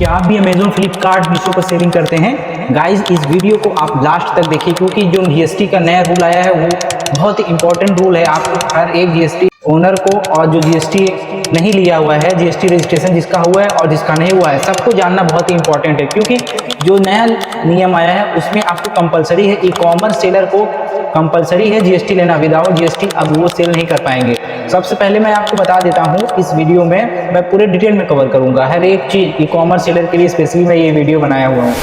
क्या आप भी अमेजोन, फ्लिपकार्ट, मीशो पर सेलिंग करते हैं? गाइस, इस वीडियो को आप लास्ट तक देखिए क्योंकि जो जीएसटी का नया रूल आया है वो बहुत ही इंपॉर्टेंट रूल है। आपको हर एक जीएसटी ओनर को और जो जीएसटी नहीं लिया हुआ है, जीएसटी रजिस्ट्रेशन जिसका हुआ है और जिसका नहीं हुआ है, सबको जानना बहुत ही इंपॉर्टेंट है क्योंकि जो नया नियम आया है उसमें आपको कंपलसरी है, ई कॉमर्स सेलर को कंपलसरी है जीएसटी लेना। विदाउट जीएसटी अब वो सेल नहीं कर पाएंगे। सबसे पहले मैं आपको बता देता हूँ, इस वीडियो में मैं पूरे डिटेल में कवर करूंगा हर एक चीज। ई कॉमर्स सेलर के लिए स्पेशली मैं ये वीडियो बनाया हुआ हूँ।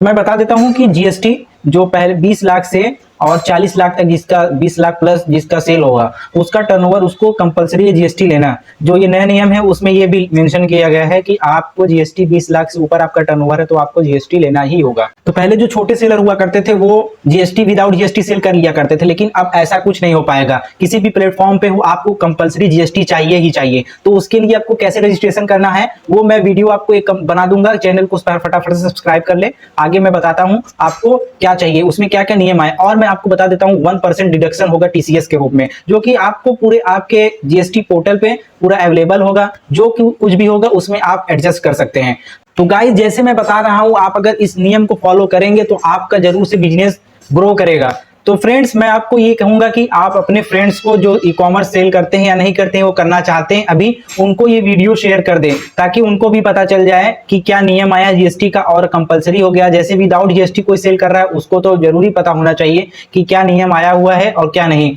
मैं बता देता हूँ कि जीएसटी जो पहले 20 लाख से और 40 लाख तक, जिसका 20 लाख प्लस जिसका सेल होगा उसका टर्नओवर, उसको कंपलसरी है जीएसटी लेना। जो ये नया नियम है उसमें ये भी मेंशन किया गया है कि आपको जीएसटी 20 लाख से ऊपर आपका टर्नओवर है तो आपको जीएसटी लेना ही होगा। तो पहले जो छोटे सेलर हुआ करते थे वो जीएसटी विदाउट जीएसटी सेल कर लिया करते थे, लेकिन अब ऐसा कुछ नहीं हो पाएगा। किसी भी प्लेटफॉर्म पे हो आपको कंपलसरी जीएसटी चाहिए ही चाहिए। तो उसके लिए आपको कैसे रजिस्ट्रेशन करना है वो मैं वीडियो आपको एक बना दूंगा। चैनल को फटाफट से सब्सक्राइब कर ले। आगे मैं बताता हूँ आपको क्या चाहिए, उसमें क्या क्या नियम आए, और मैं आपको बता देता हूं 1% डिडक्शन होगा टीसीएस के रूप में, जो कि आपको पूरे आपके जीएसटी पोर्टल पे पूरा अवेलेबल होगा। जो कुछ भी होगा उसमें आप एडजस्ट कर सकते हैं। तो गाइस, जैसे मैं बता रहा हूं, आप अगर इस नियम को फॉलो करेंगे तो आपका जरूर से बिजनेस ग्रो करेगा। तो फ्रेंड्स, मैं आपको ये कहूंगा कि आप अपने फ्रेंड्स को जो ई कॉमर्स सेल करते हैं या नहीं करते हैं, वो करना चाहते हैं अभी, उनको ये वीडियो शेयर कर दें ताकि उनको भी पता चल जाए कि क्या नियम आया जीएसटी का और कंपलसरी हो गया। जैसे विदाउट जीएसटी कोई सेल कर रहा है उसको तो जरूरी पता होना चाहिए कि क्या नियम आया हुआ है और क्या नहीं।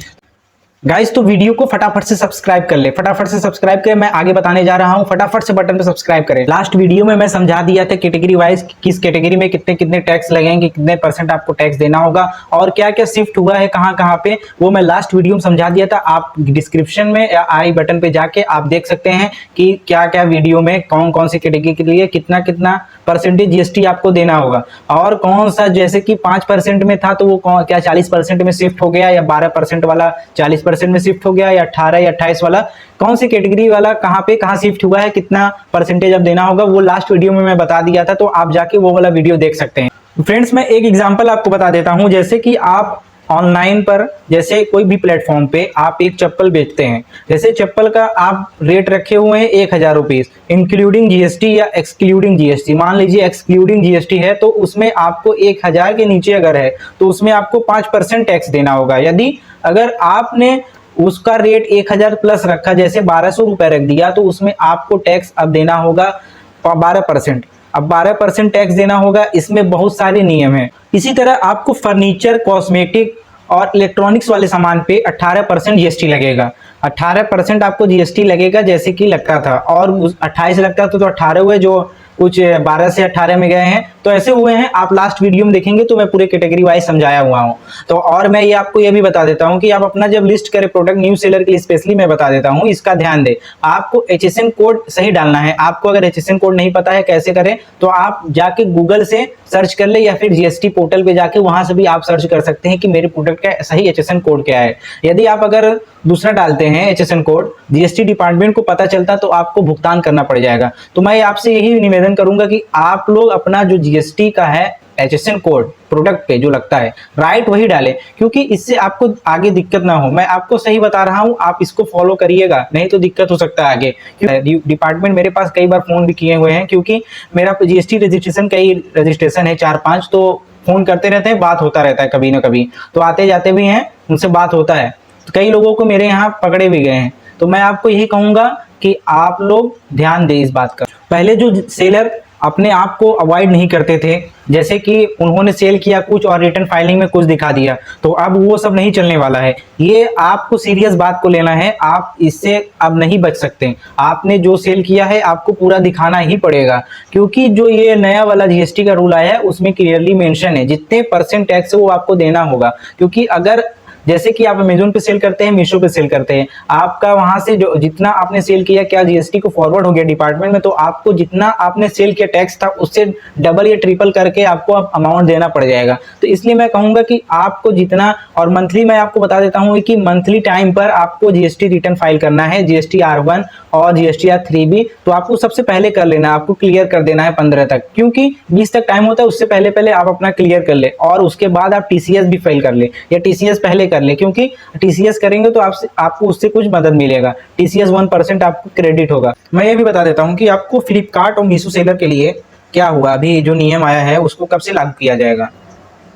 गाइस, तो वीडियो को फटाफट से सब्सक्राइब कर ले, फटाफट से सब्सक्राइब करें। मैं आगे बताने जा रहा हूं, फटाफट से बटन पे सब्सक्राइब करें। लास्ट वीडियो में मैं समझा दिया था कैटेगरी वाइज किस कैटेगरी में कितने कितने टैक्स लगेंगे, कितने % आपको टैक्स देना होगा और क्या क्या शिफ्ट हुआ है कहां कहां पे, वो मैं लास्ट वीडियो में समझा दिया था। आप डिस्क्रिप्शन में या आई बटन पे जाके आप देख सकते हैं कि क्या क्या वीडियो में कौन कौन सी कैटेगरी के लिए कितना कितना % जीएसटी आपको देना होगा, और कौन सा, जैसे कि 5% में था तो वो क्या 40% में शिफ्ट हो गया, या 12% वाला 40% में शिफ्ट हो गया, या 18 या 28 वाला कौन सी कैटेगरी वाला कहां पे कहां शिफ्ट हुआ है, कितना % अब देना होगा, वो लास्ट वीडियो में मैं बता दिया था। तो आप जाके वो वाला वीडियो देख सकते हैं। फ्रेंड्स, मैं एक एग्जांपल आपको बता देता हूं। जैसे कि आप ऑनलाइन पर, जैसे कोई भी प्लेटफॉर्म पे आप एक चप्पल बेचते हैं, जैसे चप्पल का आप रेट रखे हुए हैं 1000 रुपीज इंक्लूडिंग जीएसटी या एक्सक्लूडिंग जीएसटी। मान लीजिए एक्सक्लूडिंग जीएसटी है तो उसमें आपको 1000 के नीचे अगर है तो उसमें आपको 5% टैक्स देना होगा। यदि अगर आपने उसका रेट 1000 प्लस रखा, जैसे 1200 रुपए रख दिया, तो उसमें आपको टैक्स अब देना होगा 12%। अब 12% टैक्स देना होगा। इसमें बहुत सारे नियम हैं। इसी तरह आपको फर्नीचर, कॉस्मेटिक और इलेक्ट्रॉनिक्स वाले सामान पे 18% जीएसटी लगेगा। 18% आपको जीएसटी लगेगा जैसे कि लगता था, और 28 लगता था तो 18 हुए, जो कुछ 12 से 18 में गए हैं तो ऐसे हुए हैं। आप लास्ट वीडियो में देखेंगे तो मैं पूरे कैटेगरी वाइज समझाया हुआ हूं। तो और मैं ये आपको ये भी बता देता हूं कि आप अपना जब लिस्ट करें प्रोडक्ट, न्यू सेलर के लिए स्पेशली मैं बता देता हूं, इसका ध्यान दें। आपको HSN कोड सही डालना है। आपको अगर HSN कोड नहीं पता है कैसे करें तो आप जाके गूगल से सर्च कर ले, या फिर जीएसटी पोर्टल पे जाके वहां से भी आप सर्च कर सकते हैं कि मेरे प्रोडक्ट का सही HSN कोड क्या है। यदि आप अगर दूसरा डालते हैं HSN कोड, जीएसटी डिपार्टमेंट को पता चलता तो आपको भुगतान करना पड़ जाएगा। तो मैं आपसे यही निवेदन करूंगा कि आप लोग अपना जो जीएसटी का है HSN कोड प्रोडक्ट पे जो लगता है राइट वही डालें, क्योंकि इससे आपको आगे दिक्कत ना हो। मैं आपको सही बता रहा हूं, आप इसको फॉलो करिएगा, नहीं तो दिक्कत हो सकता है आगे। डिपार्टमेंट मेरे पास कई बार फोन भी किए हुए हैं, क्योंकि मेरा जीएसटी रजिस्ट्रेशन कई रजिस्ट्रेशन है 4-5, तो फोन करते रहते हैं, बात होता रहता है कभी ना कभी, तो आते जाते भी हैं, उनसे बात होता है। तो कई लोगों को मेरे यहाँ पकड़े भी गए हैं। तो मैं आपको यही कहूंगा कि आप लोग ध्यान दें इस बात का। पहले जो सेलर अपने आप को अवॉइड नहीं करते थे, जैसे कि उन्होंने सेल किया कुछ और रिटर्न फाइलिंग में कुछ दिखा दिया, तो अब वो सब नहीं चलने वाला है। ये आपको सीरियस बात को लेना है। आप इससे अब नहीं बच सकते। आपने जो सेल किया है आपको पूरा दिखाना ही पड़ेगा, क्योंकि जो ये नया वाला जीएसटी का रूल आया है उसमें क्लियरली मेंशन है जितने % टैक्स है वो आपको देना होगा। क्योंकि अगर जैसे कि आप अमेजोन पे सेल करते हैं, मीशो पे सेल करते हैं, आपका वहां से जो जितना आपने सेल किया, क्या जीएसटी को फॉरवर्ड हो गया डिपार्टमेंट में, तो आपको जितना आपने सेल किया टैक्स था उससे डबल या ट्रिपल करके आपको अमाउंट देना पड़ जाएगा। तो इसलिए मैं कहूंगा कि आपको जितना, और मंथली मैं आपको बता देता हूं कि मंथली टाइम पर आपको जीएसटी रिटर्न फाइल करना है, जीएसटी R1 और GSTR 3B, तो आपको सबसे पहले कर लेना है, आपको क्लियर कर देना है 15 तक, क्योंकि 20 तक टाइम होता है, उससे पहले पहले आप अपना क्लियर कर ले और उसके बाद आप TCS भी फाइल कर ले या TCS पहले कर ले, क्योंकि TCS करेंगे तो आपको उससे कुछ मदद मिलेगा। TCS 1% आपको क्रेडिट होगा। मैं ये भी बता देता हूँ कि आपको फ्लिपकार्ट और मीशो सेलर के लिए क्या हुआ, अभी जो नियम आया है उसको कब से लागू किया जाएगा।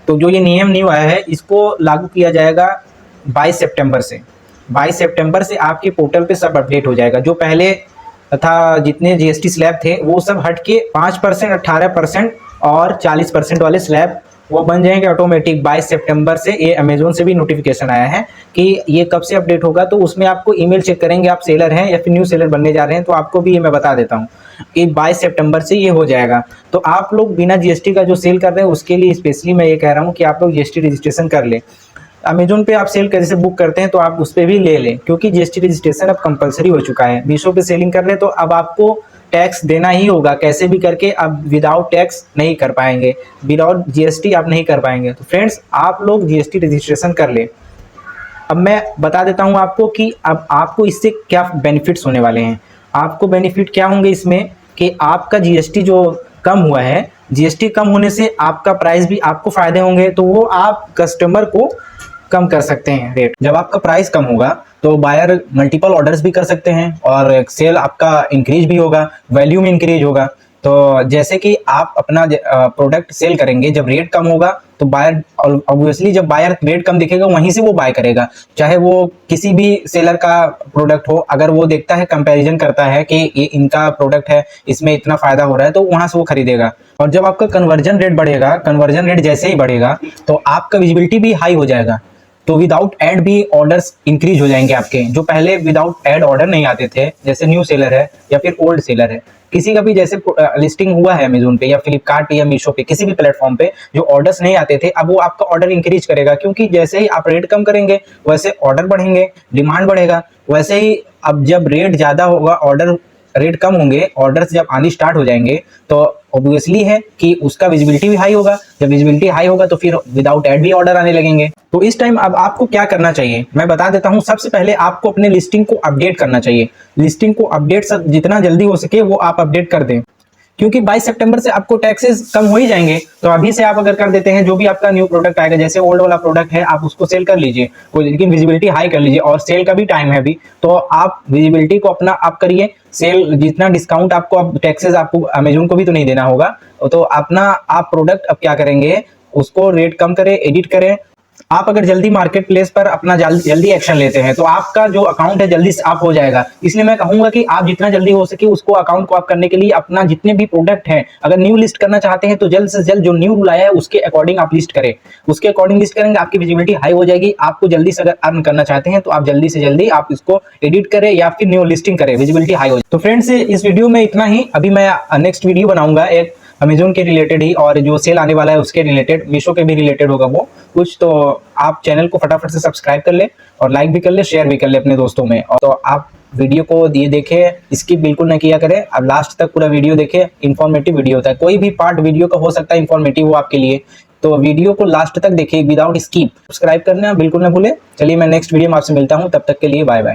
तो जो ये नियम न्यू आया है इसको लागू किया जाएगा 22 सितंबर से। 22 सितंबर से आपके पोर्टल पे सब अपडेट हो जाएगा। जो पहले था जितने GST स्लैब थे वो सब हट के 5%, 18% और 40% वाले स्लैब वो बन जाएंगे ऑटोमेटिक 22 सितंबर से। ये अमेजोन से भी नोटिफिकेशन आया है कि ये कब से अपडेट होगा, तो उसमें आपको ईमेल चेक करेंगे, आप सेलर हैं या फिर न्यू सेलर बनने जा रहे हैं, तो आपको भी ये मैं बता देता हूँ कि 22 सितंबर से ये हो जाएगा। तो आप लोग बिना GST का जो सेल कर रहे हैं उसके लिए स्पेशली मैं ये कह रहा हूँ कि आप लोग GST रजिस्ट्रेशन कर ले। अमेजोन पे आप सेल कैसे बुक करते हैं तो आप उस पर भी ले लें, क्योंकि GST रजिस्ट्रेशन अब कंपलसरी हो चुका है। मीशो पे सेलिंग कर रहे हैं तो अब आपको टैक्स देना ही होगा कैसे भी करके, अब विदाउट टैक्स नहीं कर पाएंगे, विदाउट GST आप नहीं कर पाएंगे। तो फ्रेंड्स आप लोग GST रजिस्ट्रेशन कर ले। अब मैं बता देता हूं आपको कि अब आपको इससे क्या बेनिफिट्स होने वाले हैं। आपको बेनिफिट क्या होंगे इसमें कि आपका GST जो कम हुआ है, GST कम होने से आपका प्राइस भी आपको फायदे होंगे, तो वो आप कस्टमर को कम कर सकते हैं रेट। जब आपका प्राइस कम होगा तो बायर मल्टीपल ऑर्डर्स भी कर सकते हैं और सेल आपका इंक्रीज भी होगा, वैल्यू में इंक्रीज होगा। तो जैसे कि आप अपना प्रोडक्ट सेल करेंगे, जब रेट कम होगा तो बायर ऑब्वियसली जब बायर रेट कम दिखेगा वहीं से वो बाय करेगा, चाहे वो किसी भी सेलर का प्रोडक्ट हो। अगर वो देखता है, कंपैरिजन करता है कि ये इनका प्रोडक्ट है, इसमें इतना फायदा हो रहा है, तो वहां से वो खरीदेगा। और जब आपका कन्वर्जन रेट बढ़ेगा, कन्वर्जन रेट जैसे ही बढ़ेगा तो आपका विजिबिलिटी भी हाई हो जाएगा, तो विदाउट ऐड भी ऑर्डर्स इंक्रीज हो जाएंगे आपके। जो पहले विदाउट ऐड ऑर्डर नहीं आते थे, जैसे न्यू सेलर है या फिर ओल्ड सेलर है, किसी का भी जैसे लिस्टिंग हुआ है अमेजोन पे या फ्लिपकार्ट पे या मीशो पे, किसी भी प्लेटफॉर्म पे जो ऑर्डर्स नहीं आते थे, अब वो आपका ऑर्डर इंक्रीज करेगा, क्योंकि जैसे ही आप रेट कम करेंगे वैसे ऑर्डर बढ़ेंगे, डिमांड बढ़ेगा। वैसे ही अब जब रेट ज्यादा होगा, ऑर्डर रेट कम होंगे, ऑर्डर्स जब आने स्टार्ट हो जाएंगे, तो ऑब्वियसली है कि उसका विजिबिलिटी भी हाई होगा। जब विजिबिलिटी हाई होगा तो फिर विदाउट ऐड भी ऑर्डर आने लगेंगे। तो इस टाइम अब आपको क्या करना चाहिए मैं बता देता हूं। सबसे पहले आपको अपने लिस्टिंग को अपडेट करना चाहिए। लिस्टिंग को अपडेट जितना जल्दी हो सके वो आप अपडेट कर दें, क्योंकि 22 सितंबर से आपको टैक्सेस कम हो ही जाएंगे। तो अभी से आप अगर कर देते हैं, जो भी आपका न्यू प्रोडक्ट आएगा, जैसे ओल्ड वाला प्रोडक्ट है आप उसको सेल कर लीजिए, लेकिन विजिबिलिटी हाई कर लीजिए, और सेल का भी टाइम है अभी, तो आप विजिबिलिटी को अपना आप करिए। सेल जितना डिस्काउंट आपको, अब टैक्सेस आपको अमेजोन को भी तो नहीं देना होगा, तो अपना आप प्रोडक्ट अब क्या करेंगे, उसको रेट कम करें, एडिट करें। आप अगर जल्दी मार्केट प्लेस पर अपना जल्दी एक्शन लेते हैं तो आपका जो अकाउंट है जल्दी से आप हो जाएगा। इसलिए मैं कहूंगा कि आप जितना जल्दी हो सके उसको अकाउंट को आप करने के लिए अपना जितने भी प्रोडक्ट हैं, अगर न्यू लिस्ट करना चाहते हैं तो जल्द से जल्द जो न्यू रूल आया है उसके अकॉर्डिंग आप लिस्ट करें। उसके अकॉर्डिंग लिस्ट करेंगे, आपकी विजिबिलिटी हाई हो जाएगी। आपको जल्दी से अगर अर्न करना चाहते हैं तो आप जल्दी से जल्दी आप इसको एडिट करें या फिर न्यू लिस्टिंग करें, विजिबिलिटी हाई हो जाए। तो फ्रेंड्स इस वीडियो में इतना ही। अभी मैं नेक्स्ट वीडियो बनाऊंगा एक अमेजोन के रिलेटेड ही, और जो सेल आने वाला है उसके रिलेटेड, मीशो के भी रिलेटेड होगा वो कुछ। तो आप चैनल को फटाफट से सब्सक्राइब कर ले और लाइक भी कर ले, शेयर भी कर ले अपने दोस्तों में। और तो आप वीडियो को ये देखें, स्किप बिल्कुल ना किया करें, अब लास्ट तक पूरा वीडियो देखें। इन्फॉर्मेटिव वीडियो होता है, कोई भी पार्ट वीडियो का हो सकता है इन्फॉर्मेटिव हो आपके लिए, तो वीडियो को लास्ट तक देखिए विदाउट स्किप। सब्सक्राइब करना बिल्कुल ना भूले। चलिए मैं नेक्स्ट वीडियो में आपसे मिलता हूँ, तब तक के लिए बाय बाय।